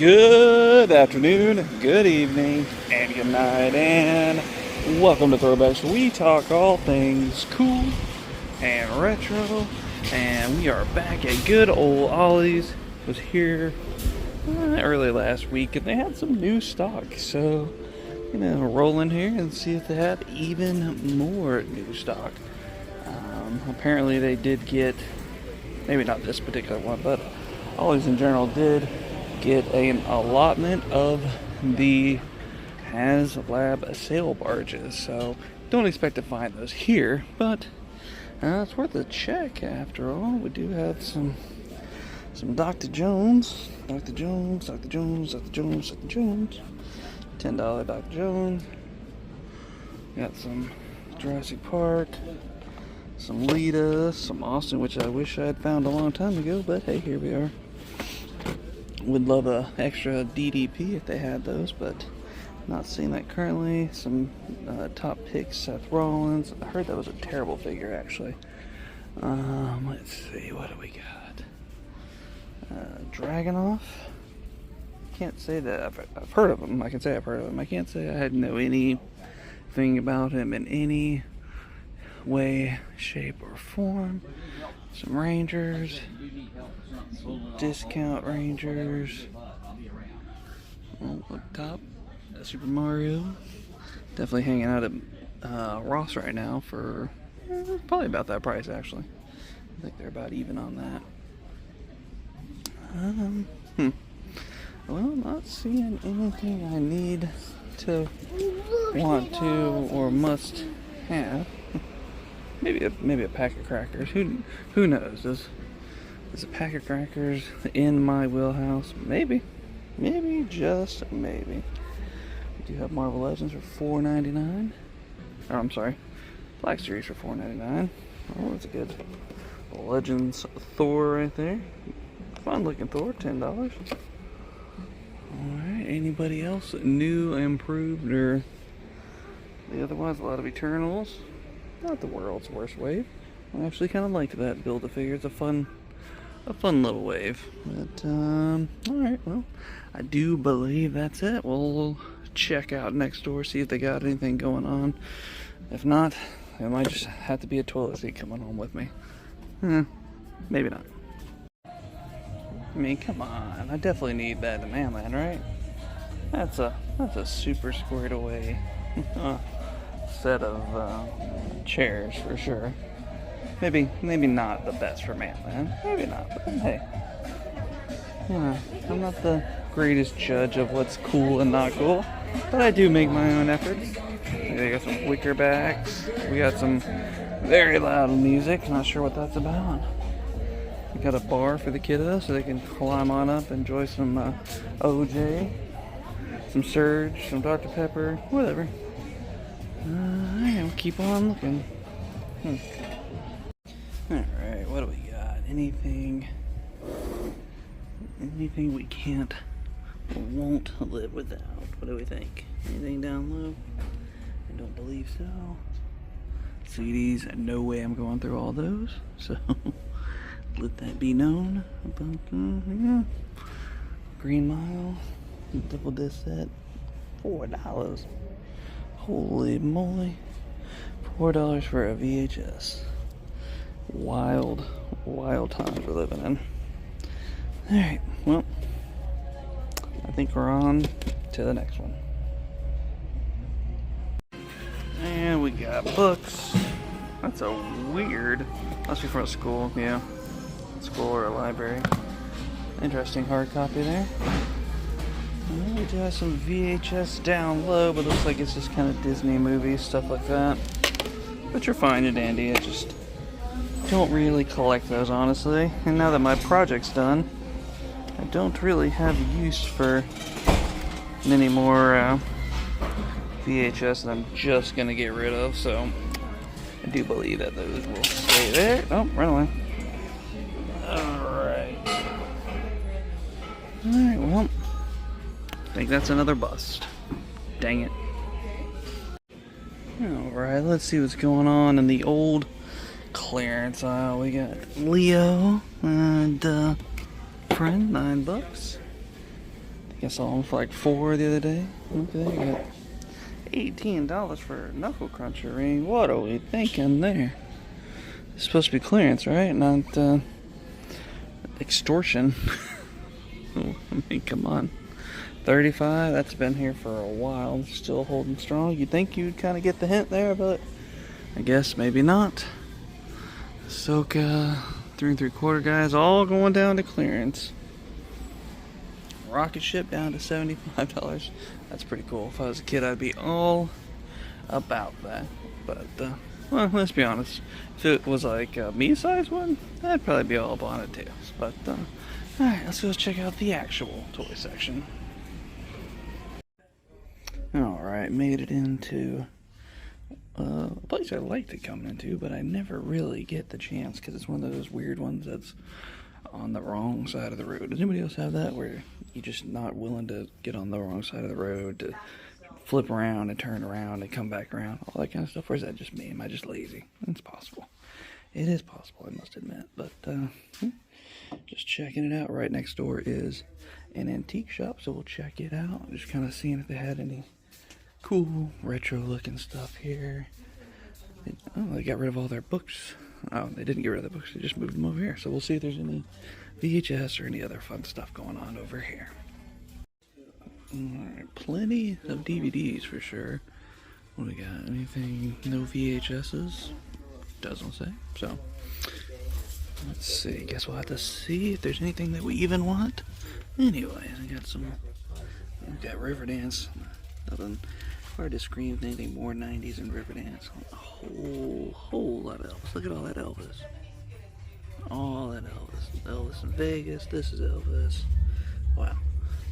Good afternoon, good evening, and good night, and welcome to Throwbacks. We talk all things cool and retro, and we are back at good old Ollie's. Was here early last week, and they had some new stock, so roll in here and see if they have even more new stock. Apparently, they did get, maybe not this particular one, but Ollie's in general did get an allotment of the HasLab sail barges, so don't expect to find those here, but it's worth a check after all. We do have some Dr. Jones, $10 Dr. Jones. Got some Jurassic Park, some Lita, some Austin, which I wish I had found a long time ago, but hey, here we are. Would love a extra DDP if they had those, but not seeing that currently. Some top picks, Seth Rollins. I heard that was a terrible figure, actually. Let's see, what do we got? Dragunov. Can't say that I've heard of him. I can say I've heard of him. I can't say I had know anything about him in any way, shape, or form. Some Rangers, some discount Rangers. Up top, Super Mario. Definitely hanging out at Ross right now for probably about that price, actually. I think they're about even on that. Well, not seeing anything I need to, want to, or must have. Maybe a pack of crackers. Who knows? Is a pack of crackers in my wheelhouse? Maybe, just maybe. We do have Marvel Legends for $4.99. Or I'm sorry, Black Series for $4.99. Oh, that's a good Legends Thor right there. Fun looking Thor, $10. All right. Anybody else new, improved, or otherwise? A lot of Eternals. Not the world's worst wave. I actually kind of liked that Build-A-Figure. It's a fun little wave. But, alright, well, I do believe that's it. We'll check out next door, see if they got anything going on. If not, it might just have to be a toilet seat coming home with me. Maybe not. I mean, come on. I definitely need that in Manland, right? That's a super squared away set of chairs for sure. Maybe not the best for Manland. Maybe not, but hey. I'm not the greatest judge of what's cool and not cool, but I do make my own efforts. We got some wicker backs. We got some very loud music. Not sure what that's about. We got a bar for the kiddos so they can climb on up, enjoy some OJ, some Surge, some Dr. Pepper, whatever. I'll keep on looking. Alright, what do we got? Anything we can't or won't live without? What do we think? Anything down low? I don't believe so. CDs, no way I'm going through all those, so let that be known. Green Mile, double disc set, $4. Holy moly. $4 for a VHS. Wild times we're living in. Alright, well, I think we're on to the next one. And we got books. That's a weird, must be from a school, yeah. School or a library. Interesting hard copy there. We do have some VHS down low, but looks like it's just kind of Disney movies, stuff like that. But you're fine and dandy. I just don't really collect those, honestly. And now that my project's done, I don't really have use for many more VHS that I'm just going to get rid of, so I do believe that those will stay there. Oh, run away. Alright, well, I think that's another bust. Dang it. Alright, let's see what's going on in the old clearance aisle. We got Leo and friend, $9. I saw them for like $4 the other day. Okay, I got $18 for a Knuckle Cruncher ring. What are we thinking there? It's supposed to be clearance, right? Not extortion. I mean, come on. 35, that's been here for a while, still holding strong. You'd think you'd kind of get the hint there, but I guess maybe not. Ahsoka 3 3/4 guys, all going down to clearance. Rocket ship down to $75. That's pretty cool. If I was a kid, I'd be all about that. But, well, let's be honest. If it was like a me-size one, I'd probably be all up on it too. But, alright, let's go check out the actual toy section. Alright, made it into a place I like to come into, but I never really get the chance because it's one of those weird ones that's on the wrong side of the road. Does anybody else have that where you're just not willing to get on the wrong side of the road to flip around and turn around and come back around, all that kind of stuff? Or is that just me? Am I just lazy? It's possible. It is possible, I must admit. But just checking it out. Right next door is an antique shop, so we'll check it out. Just kind of seeing if they had any cool retro looking stuff here. They got rid of all their books. Oh, they didn't get rid of the books, they just moved them over here. So we'll see if there's any VHS or any other fun stuff going on over here. Alright, plenty of DVDs for sure. What do we got? Anything? No VHSs? Doesn't say. So, let's see. Guess we'll have to see if there's anything that we even want. Anyways, I got some. We've got Riverdance. Nothing hard to scream anything more 90s than Riverdance. A whole lot of Elvis. Look at all that Elvis. All that Elvis. Elvis in Vegas. This is Elvis. Wow.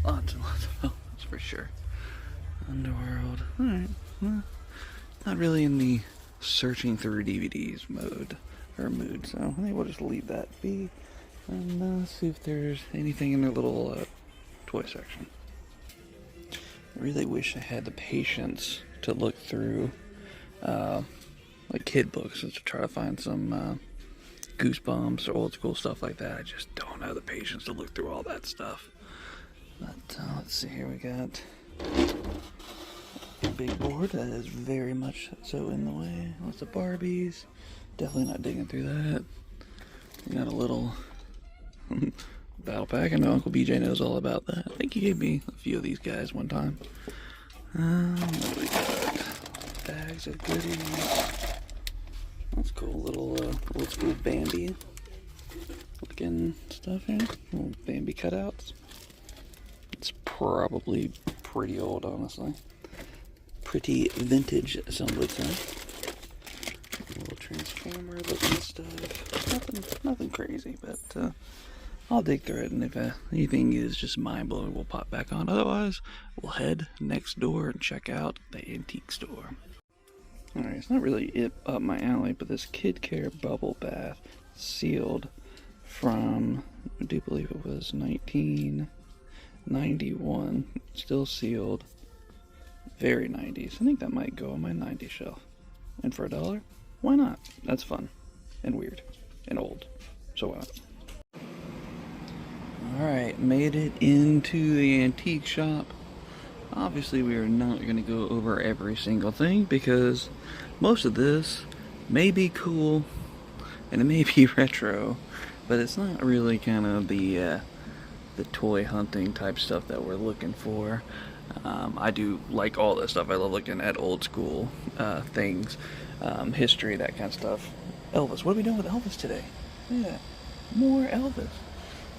Lots and lots of Elvis for sure. Underworld. Alright. Well, not really in the searching through DVDs mode or mood, so I think we'll just leave that be and see if there's anything in their little toy section. I really wish I had the patience to look through like kid books and to try to find some Goosebumps or old school stuff like that. I just don't have the patience to look through all that stuff. But let's see here, we got a big board that is very much so in the way. Lots of Barbies. Definitely not digging through that. We got a little battle pack. I know Uncle BJ knows all about that. I think he gave me a few of these guys one time. What do we got? Bags of goodies. That's cool. Little old school Bambi looking stuff here. Little Bambi cutouts. It's probably pretty old, honestly. Pretty vintage, some would say. A little Transformer looking stuff. Nothing crazy, but I'll dig through it, and if anything is just mind-blowing, we'll pop back on. Otherwise, we'll head next door and check out the antique store. Alright, it's not really up my alley, but this Kid Care bubble bath, sealed from, I do believe it was 1991, still sealed, very 90s. I think that might go on my 90s shelf. And for $1, why not? That's fun, and weird, and old, so why not? Alright, made it into the antique shop. Obviously we are not going to go over every single thing because most of this may be cool and it may be retro, but it's not really kind of the toy hunting type stuff that we're looking for. I do like all this stuff. I love looking at old school things, history, that kind of stuff. Elvis, what are we doing with Elvis today? Yeah, more Elvis.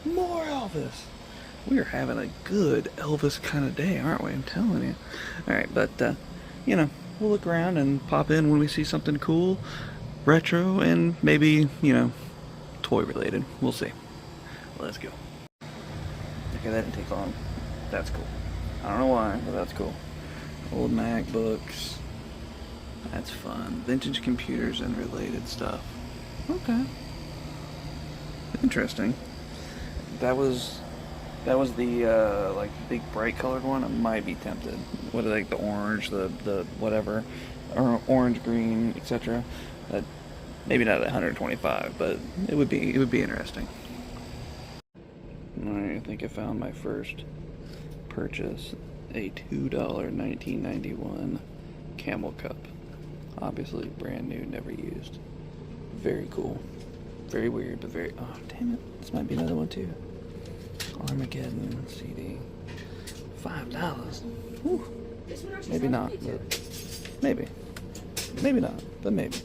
More Elvis. We are having a good Elvis kind of day, aren't we? I'm telling you. Alright, but, you know, we'll look around and pop in when we see something cool, retro, and maybe, you know, toy related. We'll see. Let's go. Okay, that didn't take long. That's cool. I don't know why, but that's cool. Old MacBooks. That's fun. Vintage computers and related stuff. Okay. Interesting. That was the like big bright colored one. I might be tempted. What, like the orange, the whatever, or orange, green, etc. Maybe not at 125, but it would be interesting. Alright, I think I found my first purchase a $2 1991 Camel Cup. Obviously brand new, never used. Very cool. Very weird, but very... Oh, damn it. This might be another one, too. Armageddon CD. $5. Whew. Maybe not, but... Maybe. Maybe not, but maybe.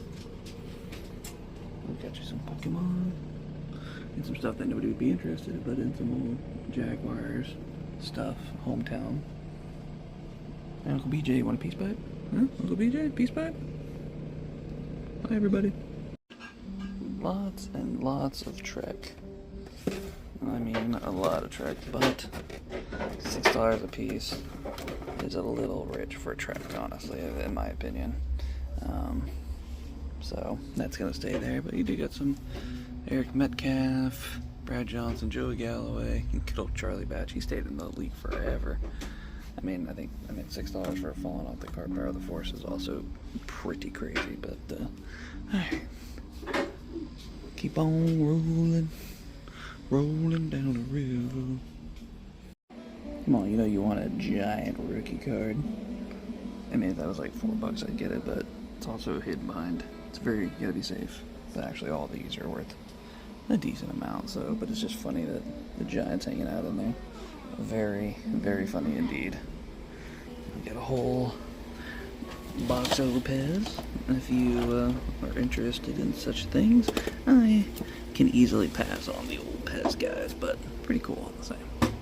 We got you some Pokemon. And some stuff that nobody would be interested in, but in some old Jaguars stuff. Hometown. Hey, Uncle BJ, you want a peace pipe? Huh? Uncle BJ, peace pipe? Hi, everybody. Lots and lots of Trek. I mean, a lot of Trek, but $6 a piece is a little rich for Trek, honestly, in my opinion. So that's gonna stay there. But you do got some Eric Metcalf, Brad Johnson, Joey Galloway, and good old Charlie Batch. He stayed in the league forever. I mean, I think $6 for falling off the card power of the Force is also pretty crazy. But alright. Keep on rolling, rolling down the river. Come on, you know you want a giant rookie card. I mean, if that was like $4, I'd get it, but it's also hidden behind. It's very, you gotta be safe. But actually, all these are worth a decent amount, so, but it's just funny that the Giants hanging out in there. Very, very funny indeed. We got a whole box of Lopez. If you are interested in such things, I can easily pass on the old Pez guys, but pretty cool all the same.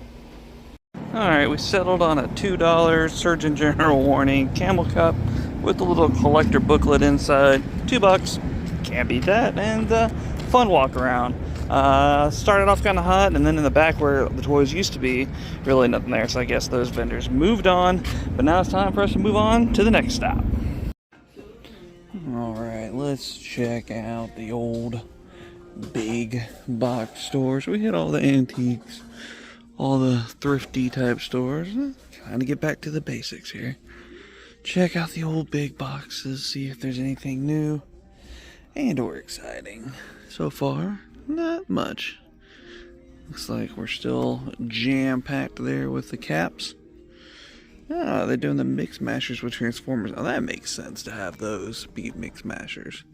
Alright, we settled on a $2 Surgeon General warning Camel Cup with a little collector booklet inside. $2. Can't beat that. And fun walk around. Started off kind of hot, and then in the back where the toys used to be, really nothing there. So I guess those vendors moved on. But now it's time for us to move on to the next stop. Alright, let's check out the old big box stores. We hit all the antiques, all the thrifty type stores. Trying to get back to the basics here. Check out the old big boxes, see if there's anything new and or exciting. So far, not much. Looks like we're still jam-packed there with the caps. Ah, they're doing the Mix Mashers with Transformers. Oh, that makes sense to have those be Mix Mashers.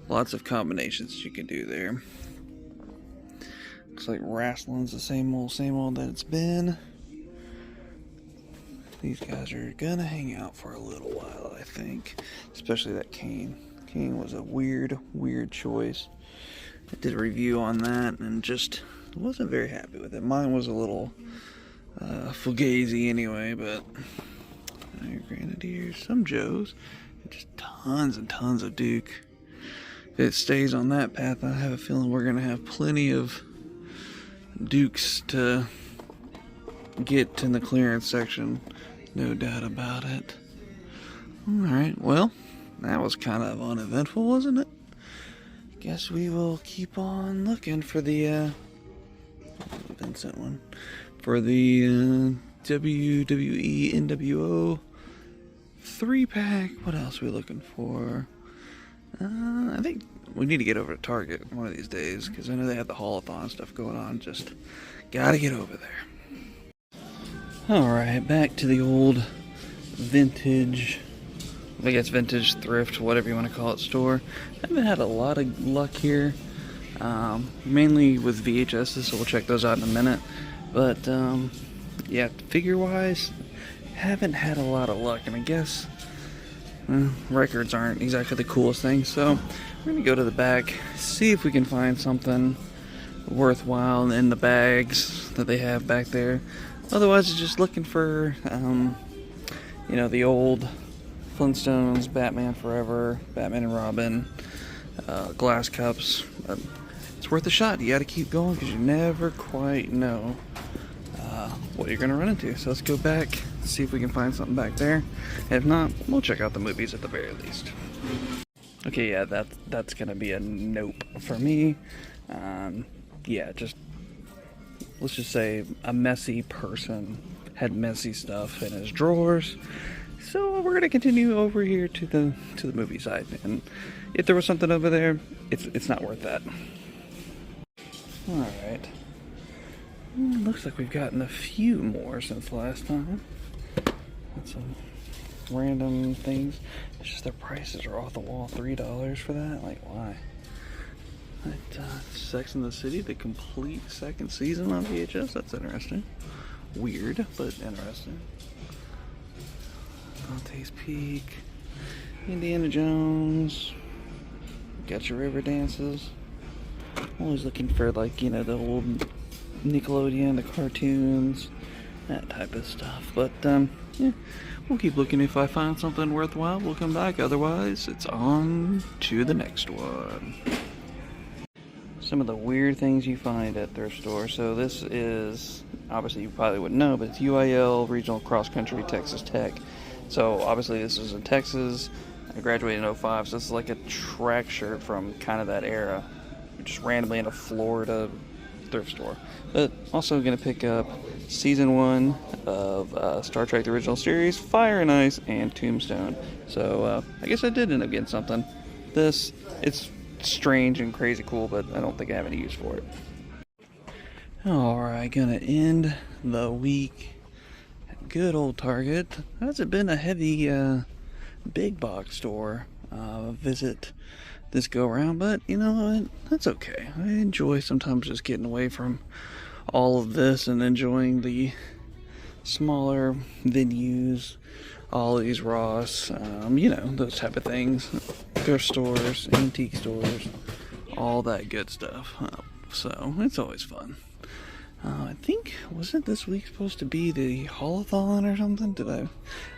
Lots of combinations you can do there. Looks like Wrestling's the same old that it's been. These guys are gonna hang out for a little while, I think. Especially that Kane. Kane was a weird choice. I did a review on that and just wasn't very happy with it. Mine was a little fugazi anyway, but Grenadiers, some Joes, and just tons and tons of Duke. If it stays on that path, I have a feeling we're gonna have plenty of Dukes to get in the clearance section. No doubt about it. Alright, well, that was kind of uneventful, wasn't it? Guess we will keep on looking for the Vincent one. For the WWE NWO 3-pack. What else are we looking for? I think we need to get over to Target one of these days, because I know they have the Haulathon stuff going on. Just gotta get over there. Alright, back to the old vintage, I guess vintage, thrift, whatever you want to call it, store. I haven't had a lot of luck here, mainly with VHSs, so we'll check those out in a minute. But yeah, figure-wise, haven't had a lot of luck, and I guess records aren't exactly the coolest thing, so we're gonna go to the back, see if we can find something worthwhile in the bags that they have back there. Otherwise, it's just looking for, you know, the old Flintstones, Batman Forever, Batman and Robin, glass cups. It's worth a shot. You got to keep going because you never quite know what you're going to run into. So let's go back, see if we can find something back there. If not, we'll check out the movies at the very least. Okay, yeah, that's going to be a nope for me. Yeah, just... let's just say a messy person had messy stuff in his drawers. So we're gonna continue over here to the movie side, and if there was something over there, it's not worth that. All right, Looks like we've gotten a few more since last time. That's some random things. It's just their prices are off the wall. $3 for that? Like, why? Sex and the City, the complete second season on VHS. That's interesting. Weird, but interesting. Dante's Peak. Indiana Jones. Got your river dances. Always looking for, like, you know, the old Nickelodeon, the cartoons, that type of stuff. But yeah, we'll keep looking. If I find something worthwhile, we'll come back. Otherwise, it's on to the next one. Some of the weird things you find at thrift stores. So this is, obviously you probably wouldn't know, but it's UIL Regional Cross Country Texas Tech. So obviously this is in Texas. I graduated in 05, so this is like a track shirt from kind of that era. Just randomly in a Florida thrift store. But also going to pick up season 1 of Star Trek the original series, Fire and Ice, and Tombstone. So I guess I did end up getting something. It's strange and crazy cool, but I don't think I have any use for it. Alright, gonna end the week at good old Target. Hasn't been a heavy big box store visit this go around, but you know what, that's okay. I enjoy sometimes just getting away from all of this and enjoying the smaller venues, Ollie's, Ross, you know, those type of things, thrift stores, antique stores, all that good stuff. So it's always fun. I think, wasn't this week supposed to be the haul-a-thon or something?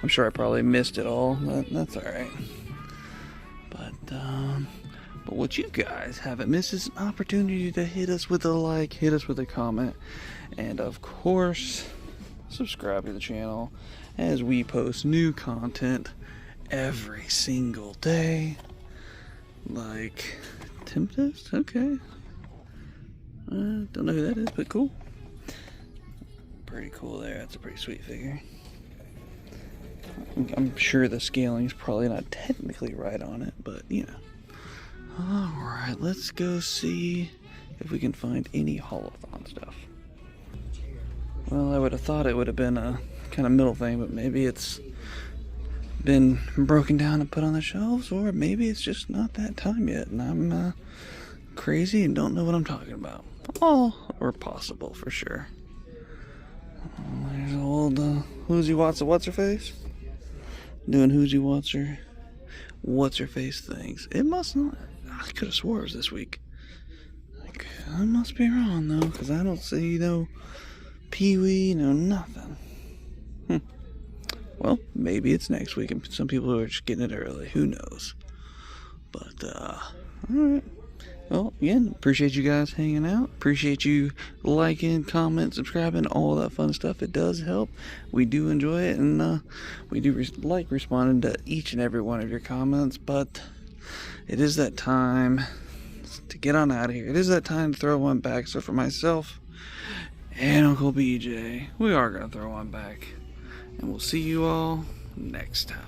I'm sure I probably missed it all, but that's alright. But what you guys haven't missed is an opportunity to hit us with a like, hit us with a comment, and of course, subscribe to the channel as we post new content every single day. Like Tempest? Okay. Don't know who that is, but cool. Pretty cool there. That's a pretty sweet figure. I'm sure the scaling's probably not technically right on it, but you know. Alright, let's go see if we can find any haul-a-thon stuff. Well, I would have thought it would have been a kind of middle thing, but maybe it's been broken down and put on the shelves, or maybe it's just not that time yet, and I'm crazy and don't know what I'm talking about. All are possible, for sure. There's old Whoozy What's-Her-Face doing Whoozy What's-Her-Face things. It must not. I could have swore it was this week. I must be wrong though, because I don't see no Pee-wee, no nothing. Well, maybe it's next week, and some people are just getting it early. Who knows? But alright. Well, again, appreciate you guys hanging out. Appreciate you liking, commenting, subscribing, all that fun stuff. It does help. We do enjoy it, and we do like responding to each and every one of your comments. But it is that time to get on out of here. It is that time to throw one back. So for myself and Uncle BJ, we are going to throw one back. And we'll see you all next time.